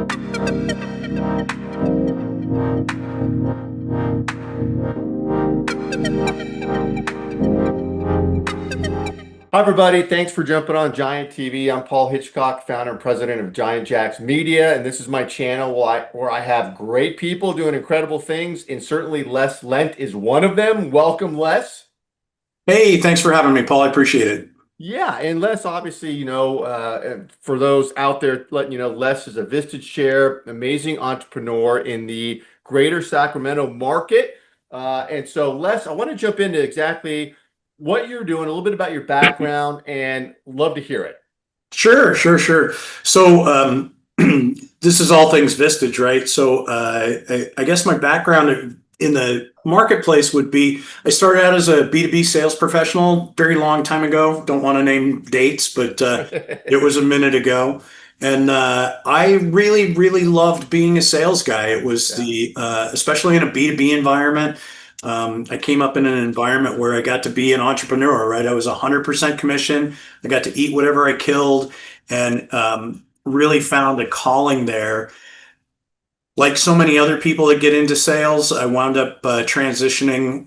Hi, everybody. Thanks for jumping on Giant TV. I'm Paul Hitchcock, founder and president of Giant Jacks Media, and this is my channel where I have great people doing incredible things, and certainly Les Lent is one of them. Welcome, Les. Hey, thanks for having me, Paul. I appreciate it. Yeah, and Les, obviously, for those out there, letting you know, Les is a Vistage Chair, amazing entrepreneur in the greater Sacramento market. And so, Les, I want to jump into exactly what you're doing, a little bit about your background, and love to hear it. Sure. So, this is all things Vistage, right? So, I guess my background in the marketplace would be I started out as a B2B sales professional very long time ago. Don't want to name dates, but it was a minute ago. And I really loved being a sales guy. It was especially in a B2B environment. I came up in an environment where I got to be an entrepreneur, right? I was 100% commission. I got to eat whatever I killed, and really found a calling there. Like so many other people that get into sales, I wound up transitioning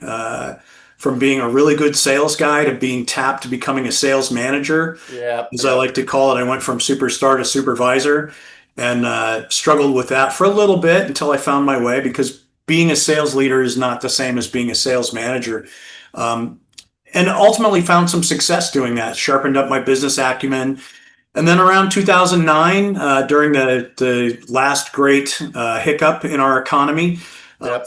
from being a really good sales guy to being tapped to becoming a sales manager. Yeah. As I like to call it, I went from superstar to supervisor, and struggled with that for a little bit until I found my way, because being a sales leader is not the same as being a sales manager. And ultimately found some success doing that, sharpened up my business acumen. And then around 2009, during the last great hiccup in our economy,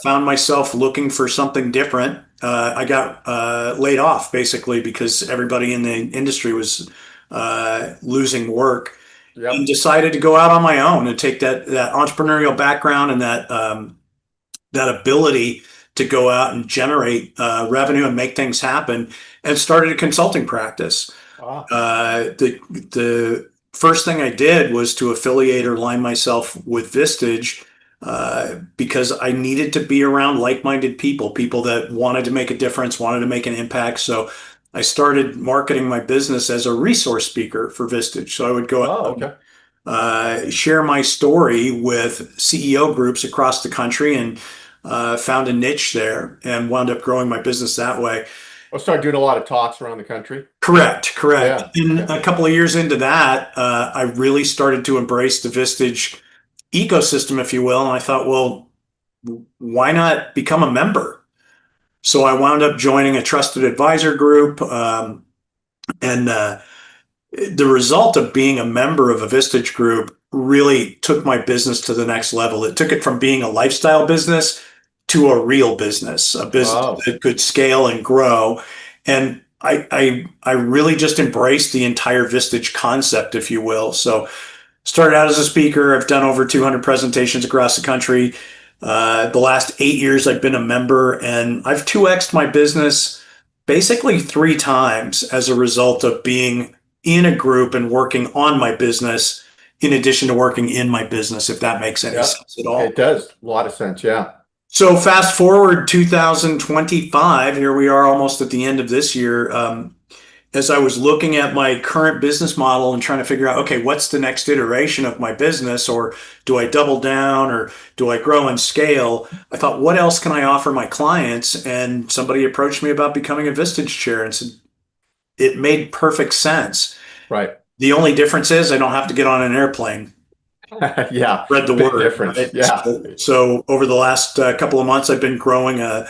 found myself looking for something different. I got laid off basically because everybody in the industry was losing work, and decided to go out on my own and take that entrepreneurial background and that ability to go out and generate revenue and make things happen, and started a consulting practice. Wow. The first thing I did was to affiliate or align myself with Vistage, because I needed to be around like-minded people that wanted to make a difference, wanted to make an impact. So I started marketing my business as a resource speaker for Vistage. So I would go out, share my story with CEO groups across the country, and found a niche there and wound up growing my business that way. I'll start doing a lot of talks around the country. Correct. Yeah. And a couple of years into that, I really started to embrace the Vistage ecosystem, if you will. And I thought, well, why not become a member? So I wound up joining a trusted advisor group. And the result of being a member of a Vistage group really took my business to the next level. It took it from being a lifestyle business to a real business, a business that could scale and grow. And I really just embraced the entire Vistage concept, if you will. So started out as a speaker. I've done over 200 presentations across the country. The last 8 years I've been a member, and I've 2x'd my business basically 3 times as a result of being in a group and working on my business in addition to working in my business, if that makes any sense at all. It does. A lot of sense, yeah. So fast forward 2025, here we are almost at the end of this year. As I was looking at my current business model and trying to figure out, okay, what's the next iteration of my business, or do I double down, or do I grow and scale? I thought, what else can I offer my clients? And somebody approached me about becoming a Vistage Chair and said, it made perfect sense. Right. The only difference is I don't have to get on an airplane. Yeah. Spread the word. Difference. Right? Yeah. So over the last couple of months, I've been growing a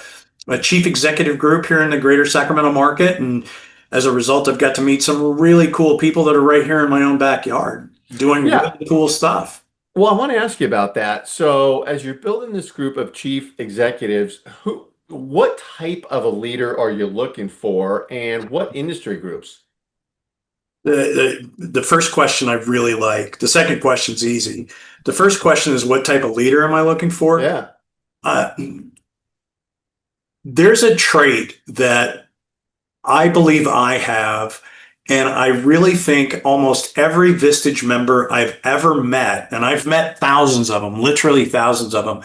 chief executive group here in the greater Sacramento market. And as a result, I've got to meet some really cool people that are right here in my own backyard doing really cool stuff. Well, I want to ask you about that. So as you're building this group of chief executives, what type of a leader are you looking for, and what industry groups? The first question I really like. The second question's easy. The first question is, what type of leader am I looking for? Yeah. There's a trait that I believe I have, and I really think almost every Vistage member I've ever met, and I've met thousands of them, literally thousands of them,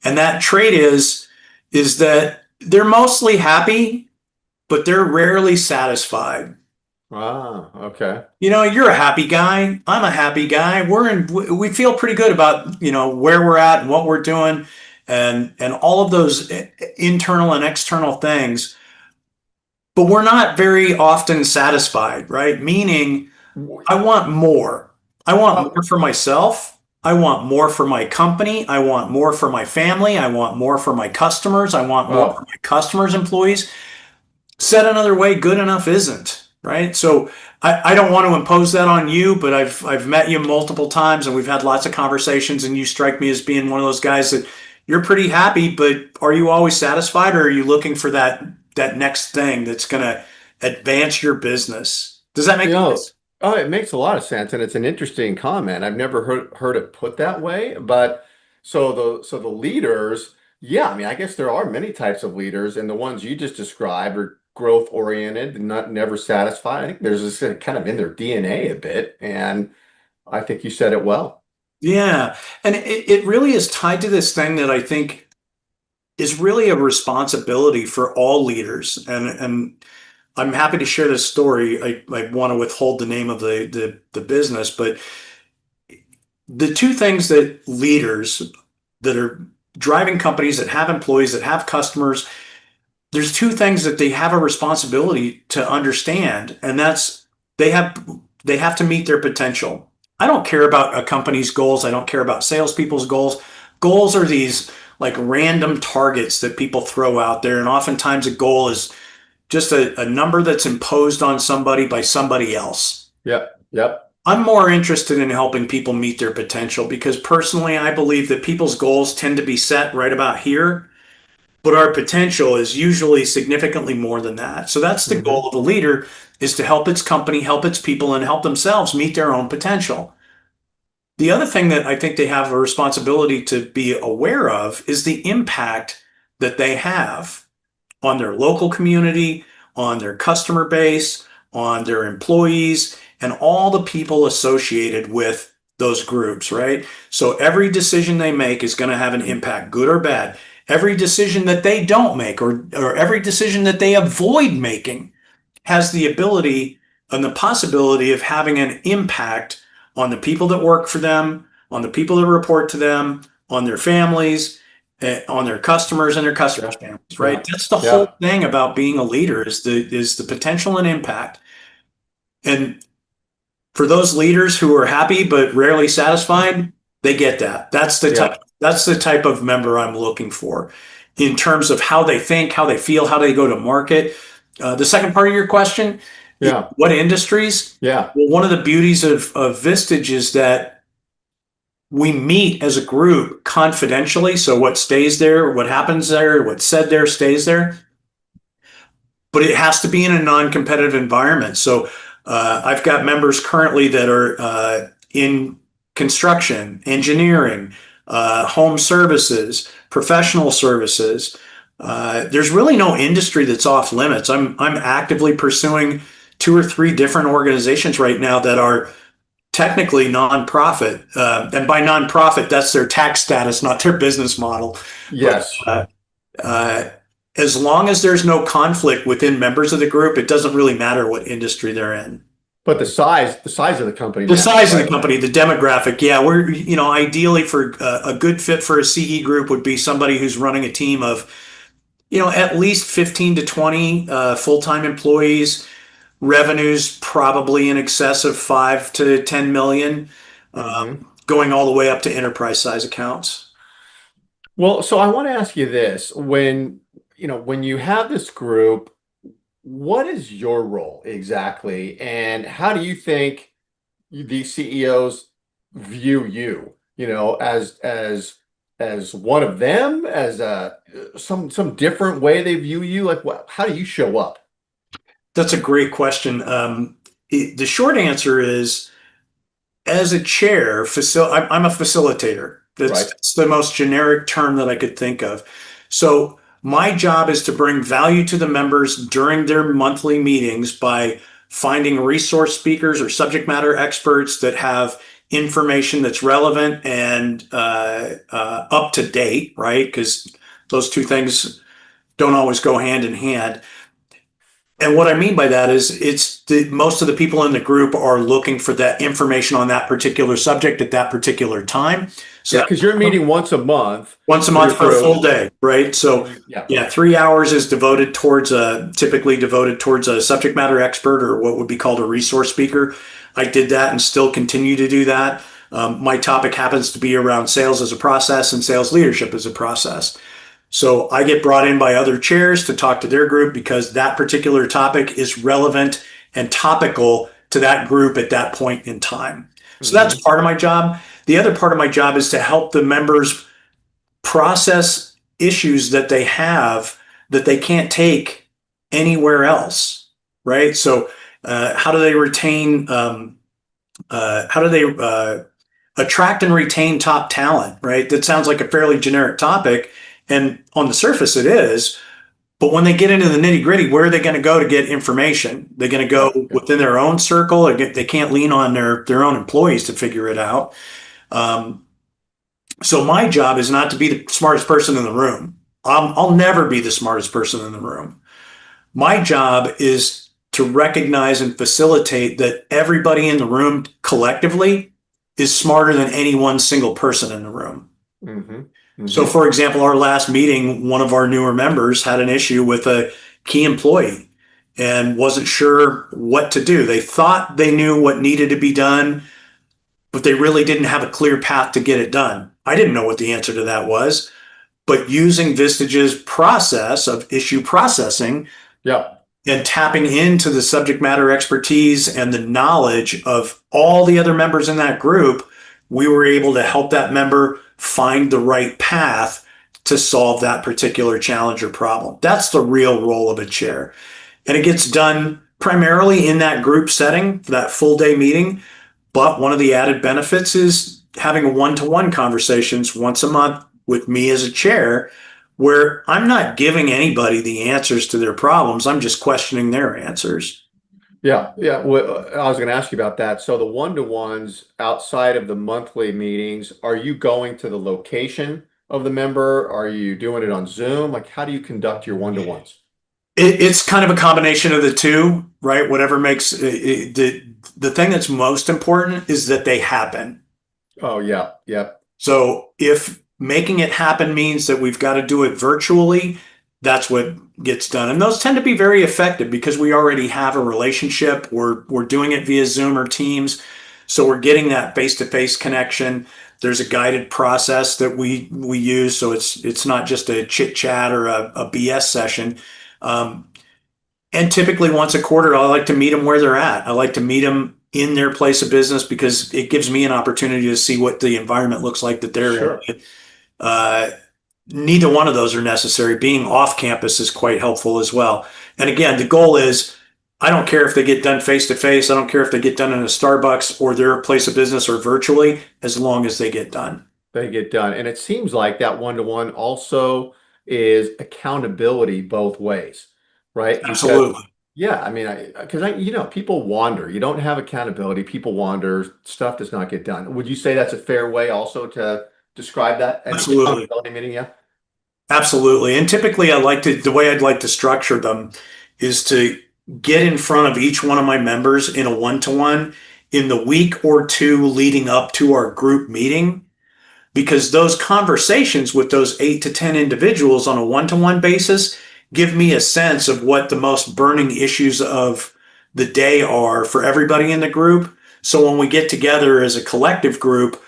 and that trait is that they're mostly happy, but they're rarely satisfied. Ah, okay. You're a happy guy. I'm a happy guy. We feel pretty good about, where we're at and what we're doing and all of those internal and external things. But we're not very often satisfied, right? Meaning W- I want more. I want Oh, more for myself. I want more for my company. I want more for my family. I want more for my customers. I want more for oh, my customers' employees. Said another way, good enough isn't, right? So I don't want to impose that on you, but I've met you multiple times and we've had lots of conversations, and you strike me as being one of those guys that you're pretty happy, but are you always satisfied, or are you looking for that next thing that's going to advance your business? Does that make you know, sense? oh, it makes a lot of sense, and it's an interesting comment. I've never heard it put that way, but so the leaders, yeah, I mean, I guess there are many types of leaders, and the ones you just described are growth oriented and not never satisfied. I think there's this kind of in their DNA a bit, and I think you said it well. Yeah. And it really is tied to this thing that I think is really a responsibility for all leaders. And I'm happy to share this story. I want to withhold the name of the business, but the two things that leaders that are driving companies that have employees that have customers, there's two things that they have a responsibility to understand, and that's they have they have to meet their potential. I don't care about a company's goals. I don't care about salespeople's goals. Goals are these like random targets that people throw out there, and oftentimes a goal is just a number that's imposed on somebody by somebody else. Yep, yep, I'm more interested in helping people meet their potential because personally, I believe that people's goals tend to be set right about here, but our potential is usually significantly more than that. So that's the hmm goal of a leader, is to help its company, help its people, and help themselves meet their own potential. The other thing that I think they have a responsibility to be aware of is the impact that they have on their local community, on their customer base, on their employees, and all the people associated with those groups, right? So every decision they make is going to have an impact, good or bad. Every decision that they don't make, or every decision that they avoid making, has the ability and the possibility of having an impact on the people that work for them, on the people that report to them, on their families, on their customers and their customers' yeah, families, right? yeah, That's the whole yeah. thing about being a leader, is the potential and impact. And for those leaders who are happy but rarely satisfied, they get that. Yeah. That's the type of member I'm looking for in terms of how they think, how they feel, how they go to market. The second part of your question, Yeah, what industries? yeah, Well, one of the beauties of Vistage is that we meet as a group confidentially. So what stays there, what happens there, what's said there stays there, but it has to be in a non-competitive environment. So I've got members currently that are in construction, engineering, home services, professional services. There's really no industry that's off limits. I'm actively pursuing two or three different organizations right now that are technically nonprofit, and by nonprofit, that's their tax status, not their business model. But yes. uh, as long as there's no conflict within members of the group, it doesn't really matter what industry they're in. But the size of the company The matters, size of the right? company, the demographic, yeah, we're, ideally for a good fit for a CE group would be somebody who's running a team of, at least 15 to 20 full-time employees, revenues probably in excess of 5 to 10 million, hmm going all the way up to enterprise size accounts. Well, so I want to ask you this. When you have this group, what is your role exactly? And how do you think these CEOs view you, as one of them, as some different way they view you? Like how do you show up? That's a great question. The short answer is, as a chair, I'm a facilitator. Right. That's the most generic term that I could think of. So my job is to bring value to the members during their monthly meetings by finding resource speakers or subject matter experts that have information that's relevant and up to date, right? Because those two things don't always go hand in hand. And what I mean by that is most of the people in the group are looking for that information on that particular subject at that particular time. So Yeah, because you're meeting once a month once a for your month for a full group. day, right? So Yeah. yeah, 3 hours is typically devoted towards a subject matter expert or what would be called a resource speaker. I did that and still continue to do that. My topic happens to be around sales as a process and sales leadership as a process. So I get brought in by other chairs to talk to their group because that particular topic is relevant and topical to that group at that point in time. So that's Hmm. part of my job. The other part of my job is to help the members process issues that they have that they can't take anywhere else, right? So, how do they retain? How do they attract and retain top talent? Right? That sounds like a fairly generic topic, and on the surface, it is. But when they get into the nitty gritty, where are they going to go to get information? They're going to Yeah. go Yeah. within their own circle. Or they can't lean on their own employees to figure it out. Um, so my job is not to be the smartest person in the room. I'll never be the smartest person in the room. My job is to recognize and facilitate that everybody in the room collectively is smarter than any one single person in the room. Hmm. So, Hmm. for example, our last meeting, one of our newer members had an issue with a key employee and wasn't sure what to do. They thought they knew what needed to be done, but they really didn't have a clear path to get it done. I didn't know what the answer to that was, but using Vistage's process of issue processing Yeah. and tapping into the subject matter expertise and the knowledge of all the other members in that group, we were able to help that member find the right path to solve that particular challenge or problem. That's the real role of a chair. And it gets done primarily in that group setting, for that full day meeting. But one of the added benefits is having one-to-one conversations once a month with me as a chair, where I'm not giving anybody the answers to their problems. I'm just questioning their answers. Yeah. Yeah. Well, I was going to ask you about that. So the one-to-ones outside of the monthly meetings, are you going to the location of the member? Are you doing it on Zoom? Like, how do you conduct your one-to-ones? It's kind of a combination of the two, right? Whatever makes the thing that's most important is that they happen. Oh, yeah. Yeah. So if making it happen means that we've got to do it virtually, that's what gets done. And those tend to be very effective because we already have a relationship. We're doing it via Zoom or Teams. So we're getting that face-to-face connection. There's a guided process that we use. So it's not just a chit chat or a BS session. Um, and typically once a quarter, I like to meet them where they're at. I like to meet them in their place of business because it gives me an opportunity to see what the environment looks like that they're in. Sure. Uh, Neither one of those are necessary. Being off campus is quite helpful as well. And again, the goal is I don't care if they get done face to face. I don't care if they get done in a Starbucks or their place of business or virtually, as long as they get done. They get done. And it seems like that one-to-one also is accountability both ways, right? Because Absolutely. yeah, I mean, people wander. You don't have accountability. People wander. Stuff does not get done. Would you say that's a fair way also to describe that an Absolutely. accountability meeting? Yeah. Absolutely. And typically the way I'd like to structure them is to get in front of each one of my members in a one-to-one in the week or two leading up to our group meeting, because those conversations with those 8 to 10 individuals on a one-to-one basis give me a sense of what the most burning issues of the day are for everybody in the group. So when we get together as a collective group,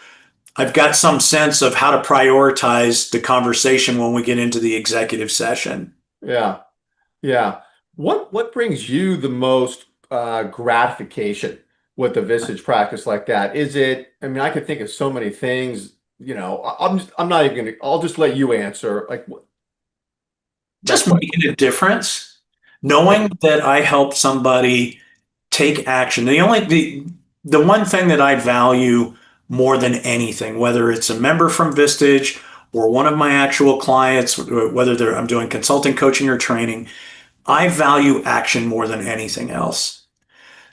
I've got some sense of how to prioritize the conversation when we get into the executive session. Yeah. Yeah. What brings you the most gratification with the Vistage practice like that? Is it, I mean, I could think of so many things, I'm not even gonna, I'll just let you answer like that Just question. making a difference, knowing that I helped somebody take action. The one thing that I value more than anything, whether it's a member from Vistage or one of my actual clients, whether I'm doing consulting, coaching, or training, I value action more than anything else.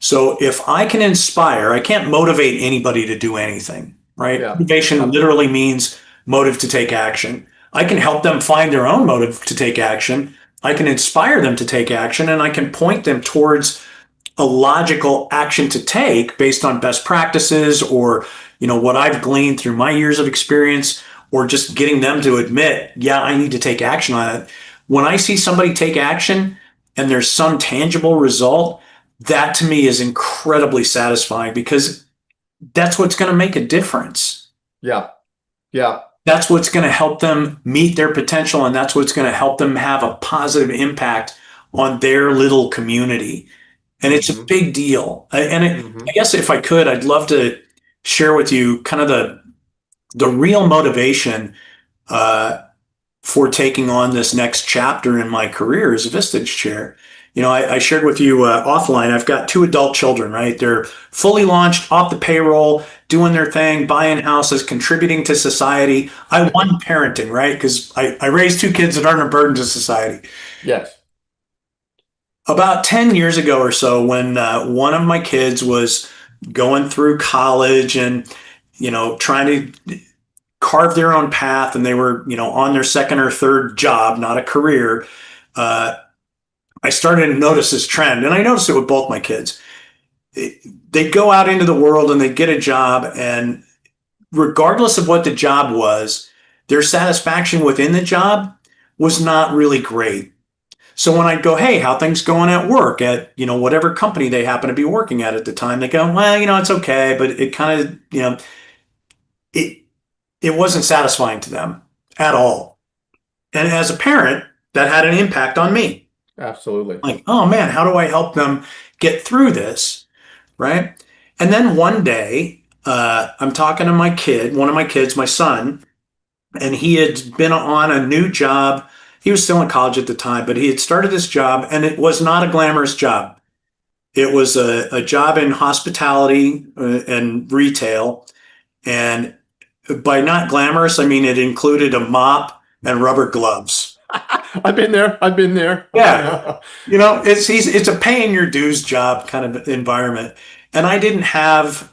So if I can inspire, I can't motivate anybody to do anything, right? Yeah. Motivation Yeah. literally means motive to take action. I can help them find their own motive to take action, I can inspire them to take action, and I can point them towards a logical action to take based on best practices or, what I've gleaned through my years of experience, or just getting them to admit, yeah, I need to take action on it. When I see somebody take action and there's some tangible result, that to me is incredibly satisfying because that's what's going to make a difference. Yeah. Yeah. That's what's going to help them meet their potential, and that's what's going to help them have a positive impact on their little community. And it's a Hmm. big deal. I Hmm. guess if I could, I'd love to share with you kind of the real motivation uh, for taking on this next chapter in my career as a Vistage Chair. I shared with you offline, I've got two adult children, right? They're fully launched, off the payroll, doing their thing, buying houses, contributing to society. I won parenting, right? Because I raised two kids that aren't a burden to society. Yes. About 10 years ago or so, when one of my kids was going through college and, trying to carve their own path, and they were, on their second or third job, not a career, uh, I started to notice this trend, and I noticed it with both my kids. They go out into the world and they get a job, and regardless of what the job was, their satisfaction within the job was not really great. So when I go, hey, how things going at work at, whatever company they happen to be working at the time, they go, well, it's okay, but it kind of, it it wasn't satisfying to them at all. And as a parent, that had an impact on me. Absolutely. Like, oh man, how do I help them get through this? Right. And then one day, I'm talking to my kid, one of my kids, my son, and he had been on a new job. He was still in college at the time, but he had started this job, and it was not a glamorous job. It was a job in hospitality and retail. And by not glamorous, I mean it included a mop and rubber gloves. I've been there. I've been there. Yeah, it's a paying your dues job kind of environment, and I didn't have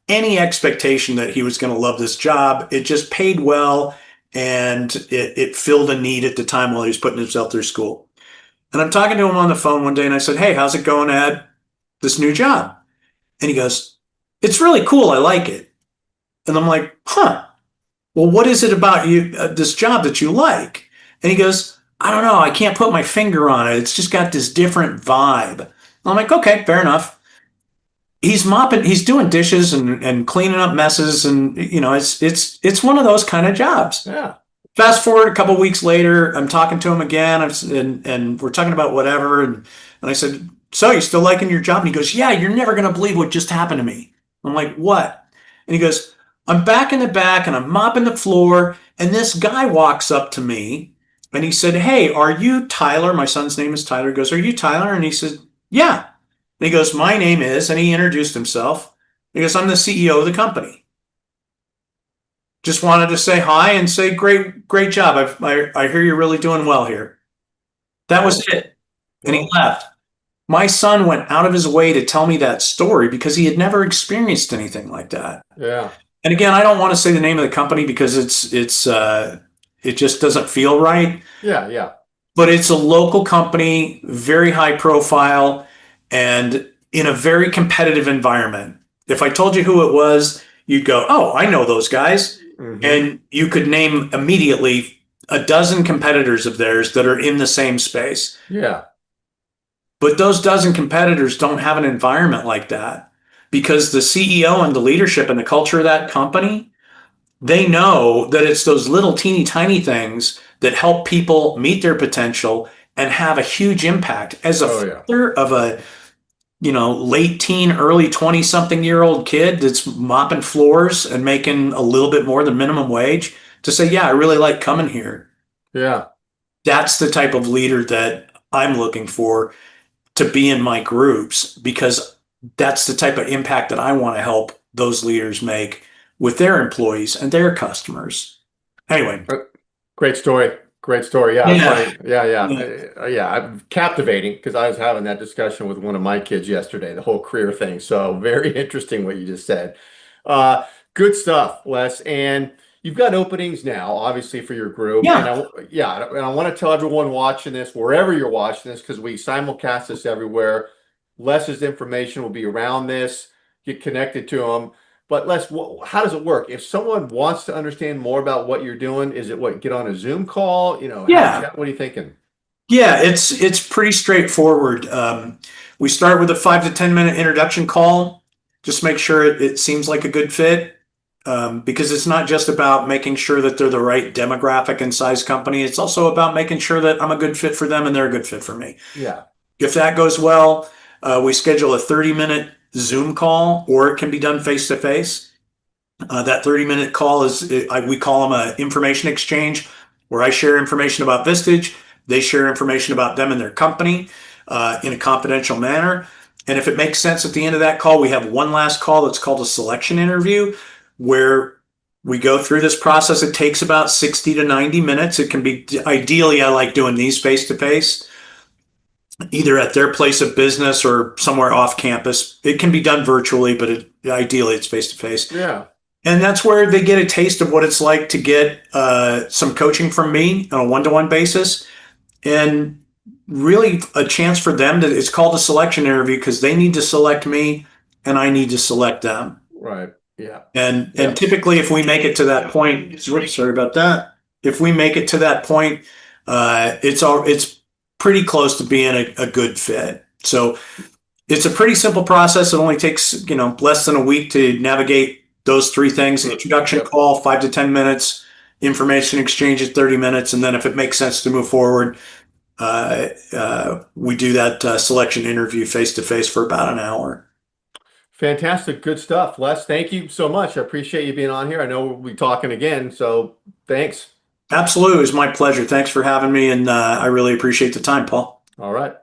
any expectation that he was going to love this job. It just paid well, and it filled a need at the time while he was putting himself through school. And I'm talking to him on the phone one day, and I said, "Hey, how's it going, Ed? This new job?" And he goes, "It's really cool. I like it." And I'm like, "Huh? Well, what is it about you, this job that you like?" And he goes, "I don't know. I can't put my finger on it. It's just got this different vibe." I'm like, "Okay, fair enough." He's mopping, he's doing dishes and cleaning up messes, and it's one of those kind of jobs. Yeah. Fast forward a couple of weeks later, I'm talking to him again, and we're talking about whatever, and I said, "So you still liking your job?" And he goes, "Yeah, you're never gonna believe what just happened to me." I'm like, "What?" And he goes, "I'm back in the back and I'm mopping the floor, and this guy walks up to me and he said, 'Hey, are you Tyler?' My son's name is Tyler." He goes, "Are you Tyler?" And he said, "Yeah." And he goes, "My name is," and he introduced himself. He goes, "I'm the CEO of the company. Just wanted to say hi and say great job. I hear you're really doing well here." That was Well, it. And he well, left. My son went out of his way to tell me that story because he had never experienced anything like that. yeah. And again, I don't want to say the name of the company because it just doesn't feel right. Yeah. Yeah. But it's a local company, very high profile, and in a very competitive environment. If I told you who it was, you'd go, "Oh, I know those guys." Hmm. And you could name immediately a dozen competitors of theirs that are in the same space. Yeah. But those dozen competitors don't have an environment like that because the CEO and the leadership and the culture of that company, they know that it's those little teeny tiny things that help people meet their potential and have a huge impact. As a Oh yeah. father of a, late teen, early 20 something year old kid that's mopping floors and making a little bit more than minimum wage, to say, "Yeah, I really like coming here." Yeah. That's the type of leader that I'm looking for to be in my groups, because that's the type of impact that I want to help those leaders make with their employees and their customers. Anyway, Uh, Great story. Great story. Yeah, it's yeah, funny. Yeah, yeah, yeah, yeah. Captivating because I was having that discussion with one of my kids yesterday, the whole career thing. So very interesting what you just said. Uh, Good stuff, Wes. And you've got openings now, obviously for your group, and Yeah. I want to tell everyone watching this, wherever you're watching this, because we simulcast this everywhere. Les's information will be around this. Get connected to them. But Les, how does it work? If someone wants to understand more about what you're doing, is it what, get on a Zoom call? Yeah. What are you thinking? Yeah, it's pretty straightforward. We start with a 5 to 10 minute introduction call. Just make sure it seems like a good fit, because it's not just about making sure that they're the right demographic and size company. It's also about making sure that I'm a good fit for them and they're a good fit for me. Yeah, If that goes well, we schedule a 30-minute Zoom call, or it can be done face to face. That 30-minute call we call them an information exchange, where I share information about Vistage. They share information about them and their company in a confidential manner. And if it makes sense at the end of that call, we have one last call that's called a selection interview, where we go through this process. It takes about 60 to 90 minutes. It can be, ideally, I like doing these face to face, either at their place of business or somewhere off campus. It can be done virtually, but ideally it's face to face. yeah, And that's where they get a taste of what it's like to get some coaching from me on a one-to-one basis, and really a chance for them to, it's called a selection interview because they need to select me and I need to select them. right, yeah, And yep, typically if we make it to that point, sorry about that. If we make it to that point, it's pretty close to being a good fit. So it's a pretty simple process. It only takes, less than a week to navigate those three things: the introduction yep. call, 5 to 10 minutes, information exchange at 30 minutes. And then if it makes sense to move forward, we do that selection interview face to face for about an hour. Fantastic, good stuff, Les. Thank you so much. I appreciate you being on here. I know we'll be talking again, so thanks. Absolutely. It was my pleasure. Thanks for having me. And I really appreciate the time, Paul. All right.